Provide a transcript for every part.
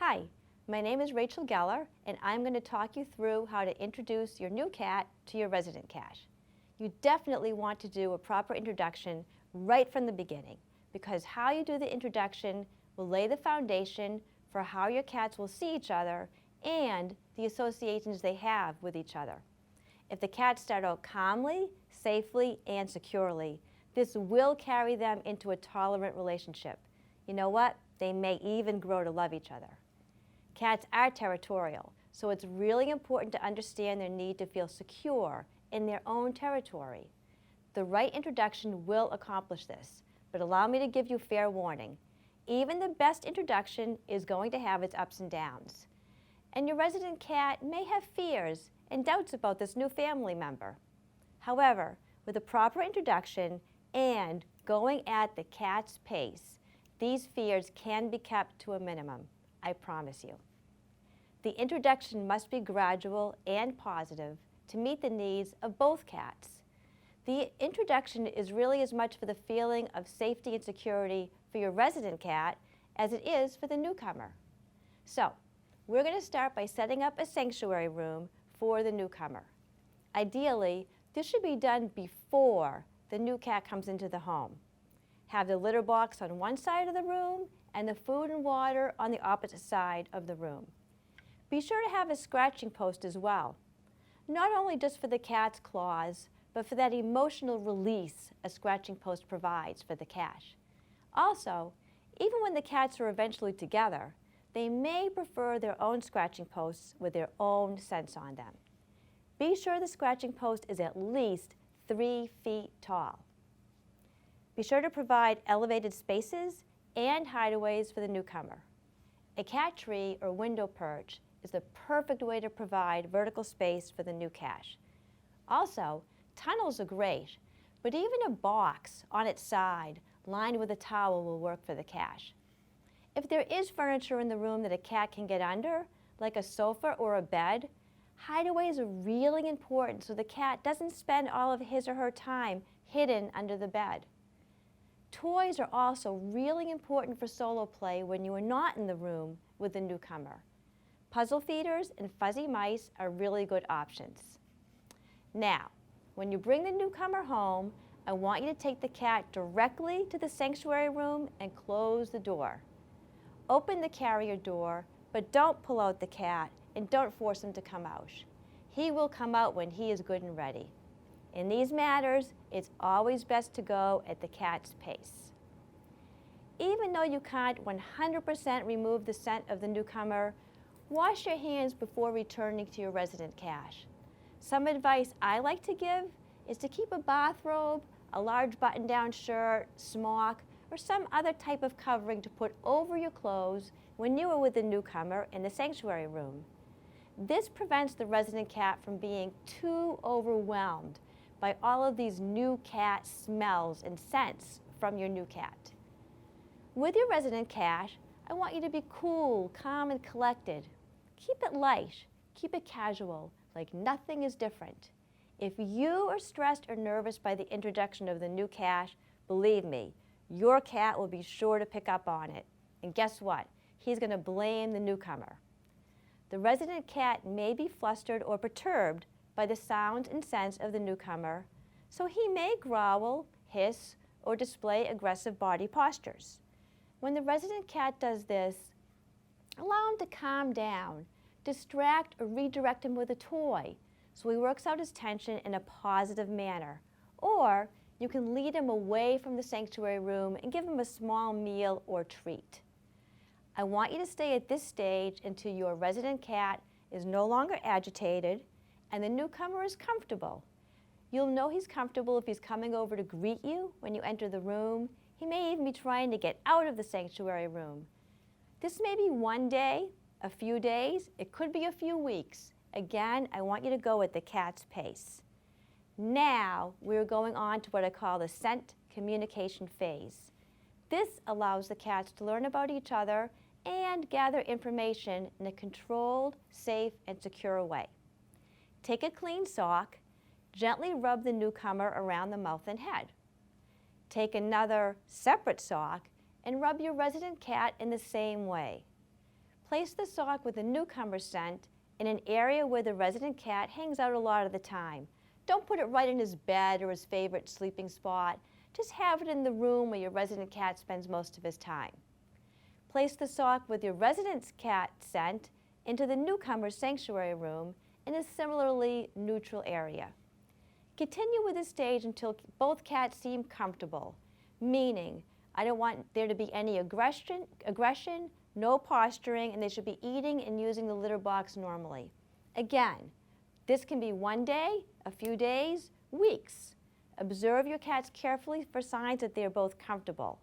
Hi, my name is Rachel Geller, and I'm going to talk you through how to introduce your new cat to your resident cat. You definitely want to do a proper introduction right from the beginning, because how you do the introduction will lay the foundation for how your cats will see each other and the associations they have with each other. If the cats start out calmly, safely, and securely, this will carry them into a tolerant relationship. You know what? They may even grow to love each other. Cats are territorial, so it's really important to understand their need to feel secure in their own territory. The right introduction will accomplish this, but allow me to give you fair warning. Even the best introduction is going to have its ups and downs. And your resident cat may have fears and doubts about this new family member. However, with a proper introduction and going at the cat's pace, these fears can be kept to a minimum, I promise you. The introduction must be gradual and positive to meet the needs of both cats. The introduction is really as much for the feeling of safety and security for your resident cat as it is for the newcomer. So, we're going to start by setting up a sanctuary room for the newcomer. Ideally, this should be done before the new cat comes into the home. Have the litter box on one side of the room and the food and water on the opposite side of the room. Be sure to have a scratching post as well, not only just for the cat's claws, but for that emotional release a scratching post provides for the cat. Also, even when the cats are eventually together, they may prefer their own scratching posts with their own scents on them. Be sure the scratching post is at least 3 feet tall. Be sure to provide elevated spaces and hideaways for the newcomer. A cat tree or window perch is the perfect way to provide vertical space for the new cat. Also, tunnels are great, but even a box on its side lined with a towel will work for the cat. If there is furniture in the room that a cat can get under, like a sofa or a bed, hideaways are really important so the cat doesn't spend all of his or her time hidden under the bed. Toys are also really important for solo play when you are not in the room with the newcomer. Puzzle feeders and fuzzy mice are really good options. Now, when you bring the newcomer home, I want you to take the cat directly to the sanctuary room and close the door. Open the carrier door, but don't pull out the cat and don't force him to come out. He will come out when he is good and ready. In these matters, it's always best to go at the cat's pace. Even though you can't 100% remove the scent of the newcomer, wash your hands before returning to your resident cat. Some advice I like to give is to keep a bathrobe, a large button-down shirt, smock, or some other type of covering to put over your clothes when you are with the newcomer in the sanctuary room. This prevents the resident cat from being too overwhelmed by all of these new cat smells and scents from your new cat. With your resident cat, I want you to be cool, calm, and collected. Keep it light, keep it casual, like nothing is different. If you are stressed or nervous by the introduction of the new cat, believe me, your cat will be sure to pick up on it. And guess what? He's going to blame the newcomer. The resident cat may be flustered or perturbed by the sounds and scents of the newcomer, so he may growl, hiss, or display aggressive body postures. When the resident cat does this, allow him to calm down, distract or redirect him with a toy so he works out his tension in a positive manner. Or you can lead him away from the sanctuary room and give him a small meal or treat. I want you to stay at this stage until your resident cat is no longer agitated and the newcomer is comfortable. You'll know he's comfortable if he's coming over to greet you when you enter the room. He may even be trying to get out of the sanctuary room. This may be one day, a few days, it could be a few weeks. Again, I want you to go at the cat's pace. Now, we're going on to what I call the scent communication phase. This allows the cats to learn about each other and gather information in a controlled, safe, and secure way. Take a clean sock, gently rub the newcomer around the mouth and head. Take another separate sock and rub your resident cat in the same way. Place the sock with the newcomer scent in an area where the resident cat hangs out a lot of the time. Don't put it right in his bed or his favorite sleeping spot. Just have it in the room where your resident cat spends most of his time. Place the sock with your resident cat scent into the newcomer's sanctuary room in a similarly neutral area. Continue with this stage until both cats seem comfortable, meaning I don't want there to be any aggression, no posturing, and they should be eating and using the litter box normally. Again, this can be one day, a few days, weeks. Observe your cats carefully for signs that they are both comfortable.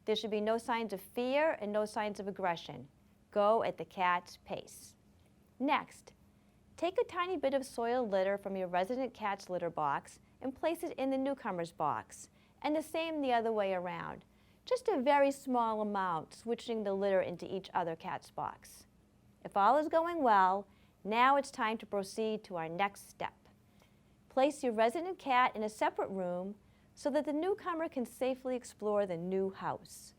There should be no signs of fear and no signs of aggression. Go at the cat's pace. Next, take a tiny bit of soiled litter from your resident cat's litter box and place it in the newcomer's box, and the same the other way around. Just a very small amount, switching the litter into each other cat's box. If all is going well, now it's time to proceed to our next step. Place your resident cat in a separate room so that the newcomer can safely explore the new house.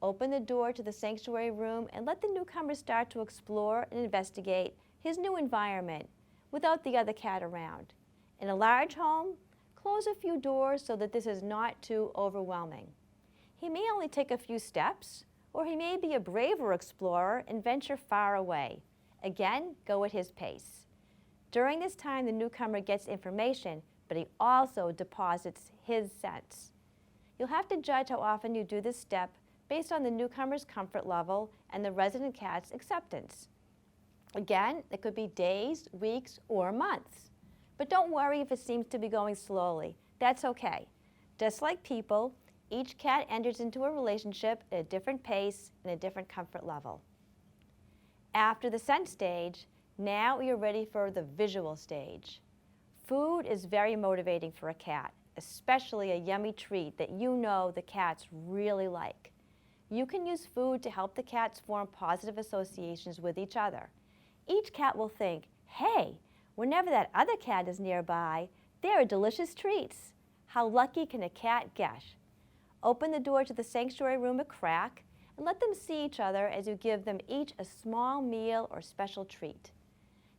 Open the door to the sanctuary room and let the newcomer start to explore and investigate his new environment without the other cat around. In a large home, close a few doors so that this is not too overwhelming. He may only take a few steps, or he may be a braver explorer and venture far away. Again, go at his pace. During this time, the newcomer gets information, but he also deposits his scents. You'll have to judge how often you do this step based on the newcomer's comfort level and the resident cat's acceptance. Again, it could be days, weeks, or months. But don't worry if it seems to be going slowly. That's okay. Just like people, each cat enters into a relationship at a different pace and a different comfort level. After the scent stage, now you're ready for the visual stage. Food is very motivating for a cat, especially a yummy treat that you know the cats really like. You can use food to help the cats form positive associations with each other. Each cat will think, hey, whenever that other cat is nearby, there are delicious treats. How lucky can a cat get? Open the door to the sanctuary room a crack and let them see each other as you give them each a small meal or special treat.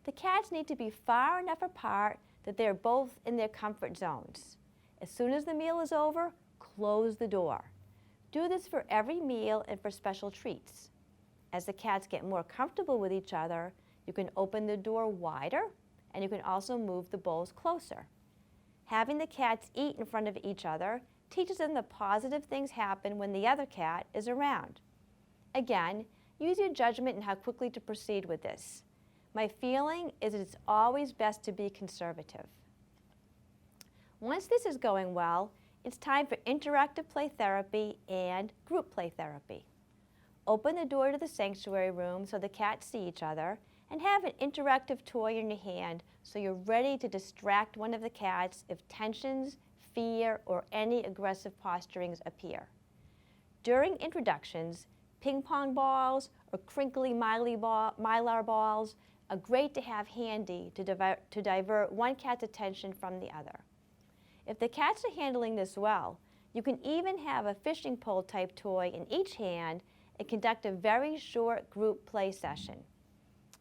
The cats need to be far enough apart that they're both in their comfort zones. As soon as the meal is over, close the door. Do this for every meal and for special treats. As the cats get more comfortable with each other, you can open the door wider and you can also move the bowls closer. Having the cats eat in front of each other teaches them that positive things happen when the other cat is around. Again, use your judgment in how quickly to proceed with this. My feeling is that it's always best to be conservative. Once this is going well, it's time for interactive play therapy and group play therapy. Open the door to the sanctuary room so the cats see each other and have an interactive toy in your hand so you're ready to distract one of the cats if tensions, fear, or any aggressive posturings appear. During introductions, ping pong balls or crinkly mylar balls are great to have handy to divert one cat's attention from the other. If the cats are handling this well, you can even have a fishing pole type toy in each hand and conduct a very short group play session.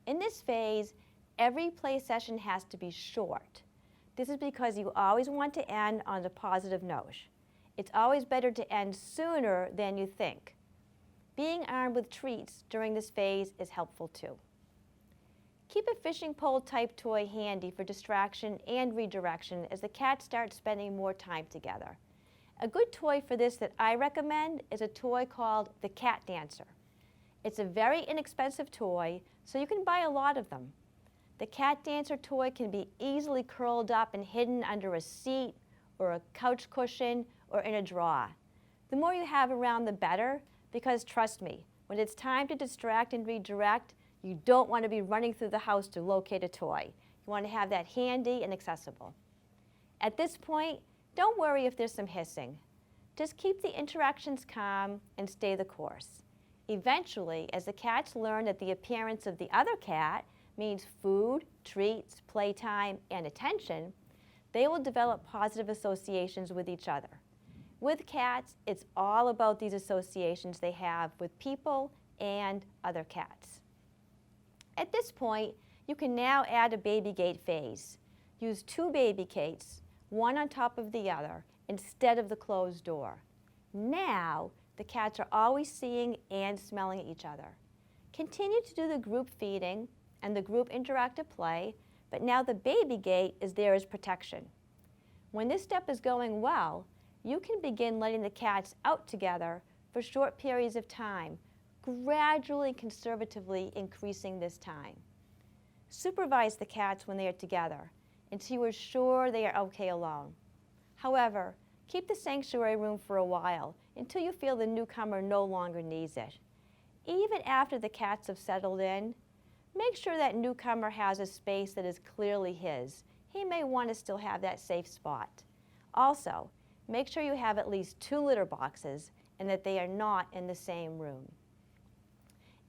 In this phase, every play session has to be short. This is because you always want to end on a positive note. It's always better to end sooner than you think. Being armed with treats during this phase is helpful too. Keep a fishing pole type toy handy for distraction and redirection as the cats start spending more time together. A good toy for this that I recommend is a toy called the Cat Dancer. It's a very inexpensive toy, so you can buy a lot of them. The Cat Dancer toy can be easily curled up and hidden under a seat or a couch cushion or in a drawer. The more you have around, the better, because trust me, when it's time to distract and redirect, you don't want to be running through the house to locate a toy. You want to have that handy and accessible. At this point, don't worry if there's some hissing. Just keep the interactions calm and stay the course. Eventually, as the cats learn that the appearance of the other cat means food, treats, playtime, and attention, they will develop positive associations with each other. With cats, it's all about these associations they have with people and other cats. At this point, you can now add a baby gate phase. Use 2 baby gates, one on top of the other, instead of the closed door. Now, the cats are always seeing and smelling each other. Continue to do the group feeding and the group interactive play, but now the baby gate is there as protection. When this step is going well, you can begin letting the cats out together for short periods of time, gradually and conservatively increasing this time. Supervise the cats when they are together until you are sure they are okay alone. However, keep the sanctuary room for a while until you feel the newcomer no longer needs it. Even after the cats have settled in, make sure that newcomer has a space that is clearly his. He may want to still have that safe spot. Also, make sure you have at least 2 litter boxes and that they are not in the same room.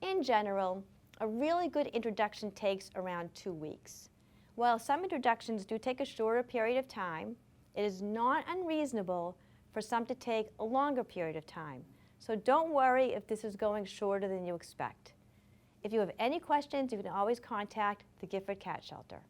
In general, a really good introduction takes around 2 weeks. While some introductions do take a shorter period of time, it is not unreasonable for some to take a longer period of time. So don't worry if this is going shorter than you expect. If you have any questions, you can always contact the Gifford Cat Shelter.